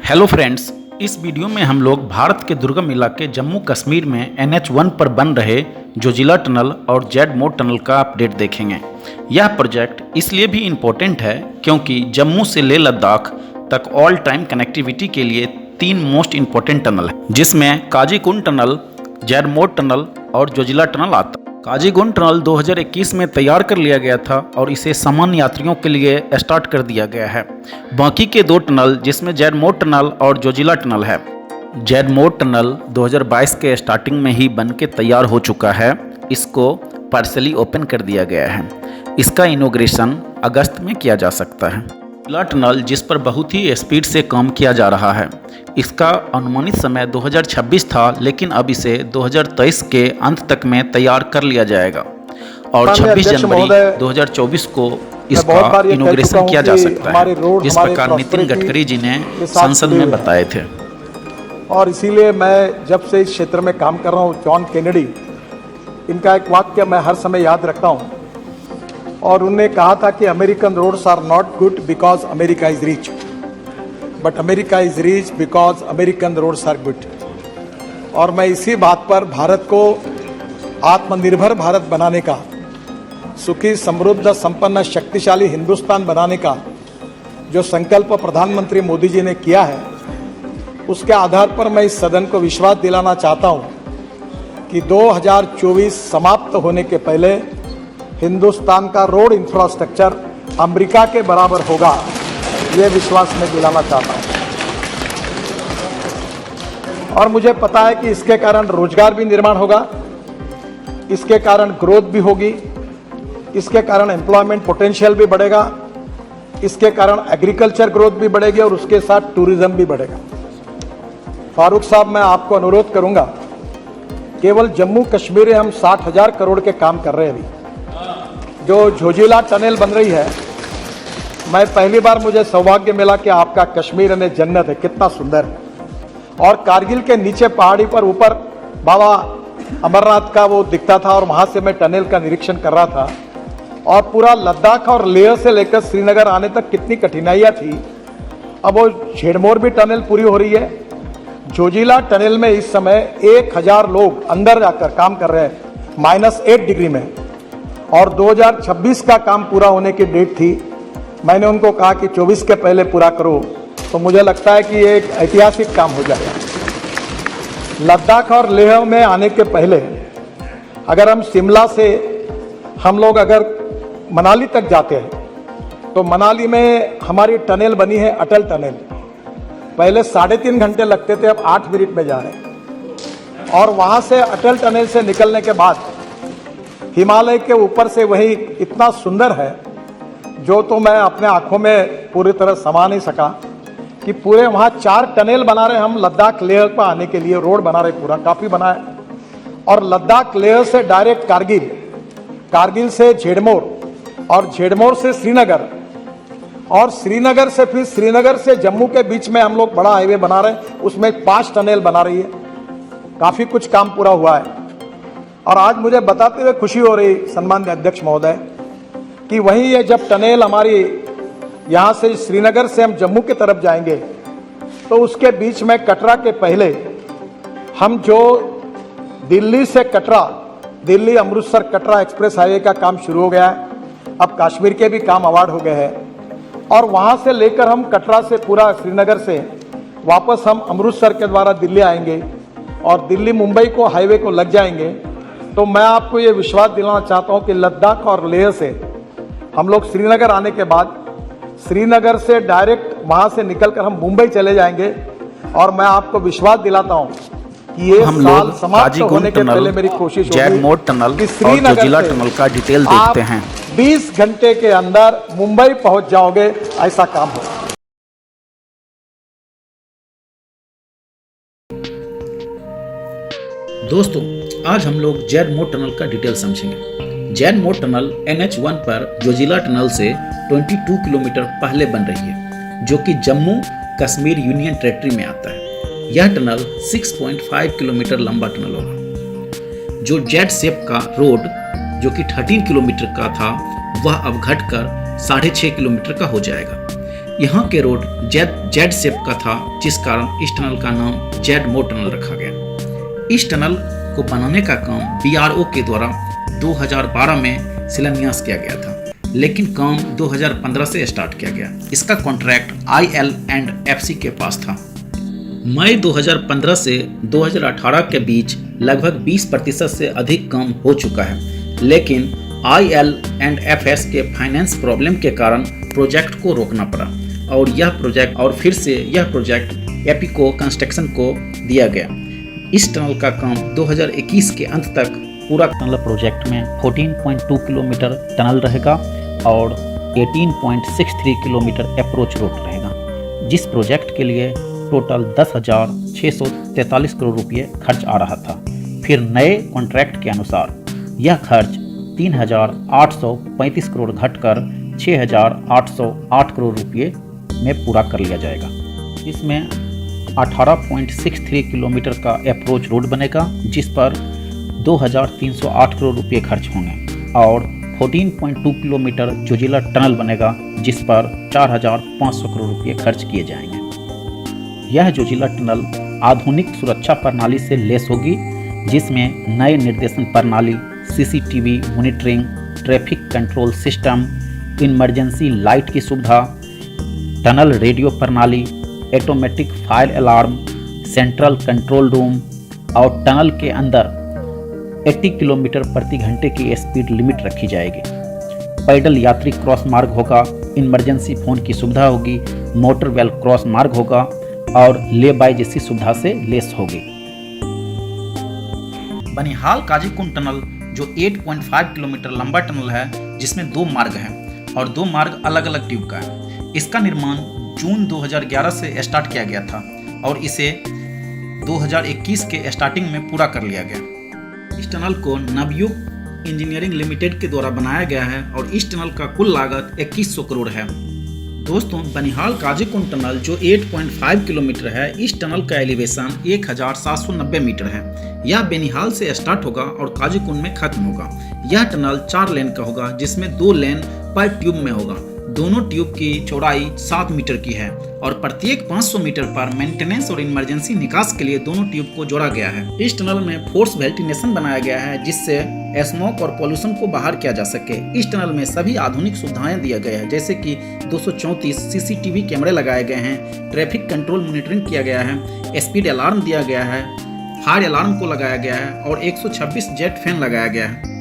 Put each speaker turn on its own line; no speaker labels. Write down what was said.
Hello friends, इस video में हम लोग भारत के दुर्गम इलाके जम्मू कश्मीर में NH1 पर बन रहे जोजिला टनल और जेड मोड टनल का अपडेट देखेंगे। यह प्रोजेक्ट इसलिए भी इम्पोर्टेंट है क्योंकि जम्मू से लेह लद्दाख तक ऑल टाइम कनेक्टिविटी के लिए 3 मोस्ट इम्पोर्टेंट टनल हैं, जिसमें Qazigund tunnel, Z mode tunnel और जोजिला टनल आता है। काजीकुंड टनल 2021 में तैयार कर लिया गया था और इसे सामान्य यात्रियों के लिए स्टार्ट कर दिया गया है। बाकी के 2 टनल जिसमें जेड मोड टनल और जोजिला टनल है। जेड मोड टनल 2022 के स्टार्टिंग में ही बन के तैयार हो चुका है। इसको पार्शली ओपन कर दिया गया है। इसका इनॉग्रेशन अगस्त में किया जा सकता है। जोजिला टनल जिस पर बहुत ही स्पीड से काम किया जा रहा है, इसका अनुमानित समय 2026 था, लेकिन अब इसे 2023 के अंत तक में तैयार कर लिया जाएगा और 26 जनवरी 2024 को इसका इनॉग्रेशन किया जा सकता है, जिस प्रकार नितिन गडकरी जी ने संसद में बताए थे।
और इसीलिए मैं जब से इस क्षेत्र में काम कर रहा हूँ, जॉन केनेडी, इनका एक वाक्य मैं हर समय याद रखता हूँ और उन्होंने कहा था कि American roads are not good because America is rich, but America is rich because American roads are good. और मैं इसी बात पर भारत को आत्मनिर्भर भारत बनाने का, सुखी समृद्ध संपन्न शक्तिशाली हिंदुस्तान बनाने का जो संकल्प प्रधानमंत्री मोदी जी ने किया है, उसके आधार पर मैं इस सदन को विश्वास दिलाना चाहता हूं कि 2024 समाप्त होने के पहले हिंदुस्तान का रोड इंफ्रास्ट्रक्चर अमेरिका के बराबर होगा, ये विश्वास मैं दिलाना चाहता हूं। और मुझे पता है कि इसके कारण रोजगार भी निर्माण होगा, इसके कारण ग्रोथ भी होगी, इसके कारण एम्प्लॉयमेंट पोटेंशियल भी बढ़ेगा, इसके कारण एग्रीकल्चर ग्रोथ भी बढ़ेगी और उसके साथ टूरिज्म भी बढ़ेगा। फारूक साहब, मैं आपको अनुरोध करूंगा, केवल जम्मू कश्मीर में हम 60,000 करोड़ के काम कर रहे हैं। अभी जो जोजिला टनल बन रही है, मैं पहली बार मुझे सौभाग्य मिला कि आपका कश्मीर ने जन्नत है, कितना सुंदर है। और कारगिल के नीचे पहाड़ी पर ऊपर बाबा अमरनाथ का वो दिखता था और वहां से मैं टनल का निरीक्षण कर रहा था। और पूरा लद्दाख और लेह से लेकर श्रीनगर आने तक कितनी कठिनाइयां थी। अब वो झेड़मोर भी टनल पूरी हो रही है। जोजिला टनल में इस समय 1000 लोग अंदर जाकर काम कर रहे हैं -8 डिग्री में, और 2026 का काम पूरा होने की डेट थी। मैंने उनको कहा कि 24 के पहले पूरा करो, तो मुझे लगता है कि ये एक ऐतिहासिक काम हो जाएगा। लद्दाख और लेह में आने के पहले अगर हम शिमला से हम लोग अगर मनाली तक जाते हैं, तो मनाली में हमारी टनल बनी है, अटल टनल। पहले 3.5 घंटे लगते थे, अब 8 मिनट में जा रहे हैं। और वहां से अटल टनल से निकलने के बाद हिमालय के ऊपर से वही इतना सुंदर है, जो तो मैं अपने आंखों में पूरी तरह समा नहीं सका, कि पूरे वहाँ 4 टनल बना रहे हम लद्दाख लेह पर आने के लिए, रोड बना रहे, पूरा काफी बना है। और लद्दाख लेह से डायरेक्ट कारगिल, कारगिल से झेड़मोर, और झेड़मोर से श्रीनगर, और श्रीनगर से फिर श्रीनगर से जम्मू के बीच में हम लोग बड़ा हाईवे बना रहे हैं, उसमें 5 टनल बना रही है। काफी कुछ काम पूरा हुआ है। और आज मुझे बताते हुए खुशी हो रही, सम्माननीय अध्यक्ष महोदय, कि वहीं ये जब टनल हमारी यहाँ से श्रीनगर से हम जम्मू की तरफ जाएंगे, तो उसके बीच में कटरा के पहले हम जो दिल्ली से कटरा, दिल्ली अमृतसर कटरा एक्सप्रेस हाईवे का काम शुरू हो गया है। अब कश्मीर के भी काम अवार्ड हो गए हैं, और वहाँ से लेकर हम कटरा से पूरा श्रीनगर से वापस हम अमृतसर के द्वारा दिल्ली आएंगे और दिल्ली मुंबई को हाईवे को लग जाएंगे। तो मैं आपको ये विश्वास दिलाना चाहता हूँ कि लद्दाख और लेह से हम लोग श्रीनगर आने के बाद श्रीनगर से डायरेक्ट वहां से निकलकर हम मुंबई चले जाएंगे। और मैं आपको विश्वास दिलाता हूं कि ये साल समाप्त होने के पहले मेरी कोशिश होगी
जेड मोड टनल
कि
और जोजिला टनल का डिटेल देखते हैं।
20 घंटे के अंदर मुंबई पहुंच जाओगे, ऐसा काम होगा।
दोस्तों, आज हम लोग जेड मोड टनल का डिटेल समझेंगे। जेड मोड टनल NH1 पर जोजिला टनल से 22 किलोमीटर पहले बन रही है, जो कि जम्मू कश्मीर यूनियन टेरिटरी में आता है। यह टनल 6.5 किलोमीटर लंबा टनल होगा। जो जेड शेप का रोड, जो कि 13 किलोमीटर का था, वह अब घटकर 6.5 किलोमीटर का हो जाएगा। यहाँ के रोड जेड शेप का था, जिस कारण इस टनल का नाम जेड मोड टनल रखा गया। इस टनल को बनाने का काम BRO के द्वारा 2012 में शिलान्यास किया गया था, लेकिन काम 2015 से स्टार्ट किया गया। इसका कॉन्ट्रैक्ट IL&FC के पास था। मई 2015 से 2018 के बीच लगभग 20% से अधिक काम हो चुका है, लेकिन IL&FS के फाइनेंस प्रॉब्लम के कारण प्रोजेक्ट को रोकना पड़ा और यह प्रोजेक्ट एपिको कंस्ट्रक्शन को दिया गया। इस टनल का काम 2021 के अंत तक पूरा टनल प्रोजेक्ट में 14.2 किलोमीटर टनल रहेगा और 18.63 किलोमीटर अप्रोच रोड रहेगा, जिस प्रोजेक्ट के लिए टोटल 10,643 करोड़ रुपये खर्च आ रहा था। फिर नए कॉन्ट्रैक्ट के अनुसार यह खर्च 3,835 करोड़ घटकर 6,808 करोड़ रुपये में पूरा कर लिया जाएगा। इसमें 18.63 किलोमीटर का अप्रोच रोड बनेगा, जिस पर 2,308 करोड़ रुपये खर्च होंगे और 14.2 किलोमीटर जोजिला टनल बनेगा, जिस पर 4,500 करोड़ रुपये खर्च किए जाएंगे। यह जोजिला टनल आधुनिक सुरक्षा प्रणाली से लैस होगी, जिसमें नए निर्देशन प्रणाली, CCTV monitoring, traffic control system, emergency light की सुविधा, टनल रेडियो प्रणाली, automatic fire alarm, central control room और टनल के अंदर 80 किलोमीटर प्रति घंटे की स्पीड लिमिट रखी जाएगी। पैदल यात्री क्रॉस मार्ग होगा, इमरजेंसी फोन की सुविधा होगी, मोटर वेल क्रॉस मार्ग होगा और ले बाय जैसी सुविधा से लेस होगी। बनिहाल काजीकुंड टनल जो 8.5 किलोमीटर लंबा टनल है, जिसमें 2 मार्ग हैं और 2 मार्ग अलग अलग ट्यूब का है। इसका निर्माण जून 2011 से स्टार्ट किया गया था और इसे 2021 के स्टार्टिंग में पूरा कर लिया गया। इस टनल को नवयुग इंजीनियरिंग लिमिटेड के द्वारा बनाया गया है और इस टनल का कुल लागत 2100 करोड़ है। दोस्तों, बनिहाल काजीकुंड टनल जो 8.5 किलोमीटर है, इस टनल का एलिवेशन 1790 मीटर है। यह बेनिहाल से स्टार्ट होगा और काजीकुंड में खत्म होगा। यह टनल 4 लेन का होगा, जिसमें 2 लेन पर ट्यूब में होगा। दोनों ट्यूब की चौड़ाई 7 मीटर की है और प्रत्येक 500 मीटर पर मेंटेनेंस और इमरजेंसी निकास के लिए दोनों ट्यूब को जोड़ा गया है। इस टनल में फोर्स वेंटिलेशन बनाया गया है, जिससे स्मोक और पॉल्यूशन को बाहर किया जा सके। इस टनल में सभी आधुनिक सुविधाएं दिए गए हैं, जैसे कि 234 CCTV कैमरे लगाए गए हैं, ट्रैफिक कंट्रोल मॉनिटरिंग किया गया है, स्पीड अलार्म दिया गया है, फायर अलार्म को लगाया गया है और 126 जेट फैन लगाया गया है।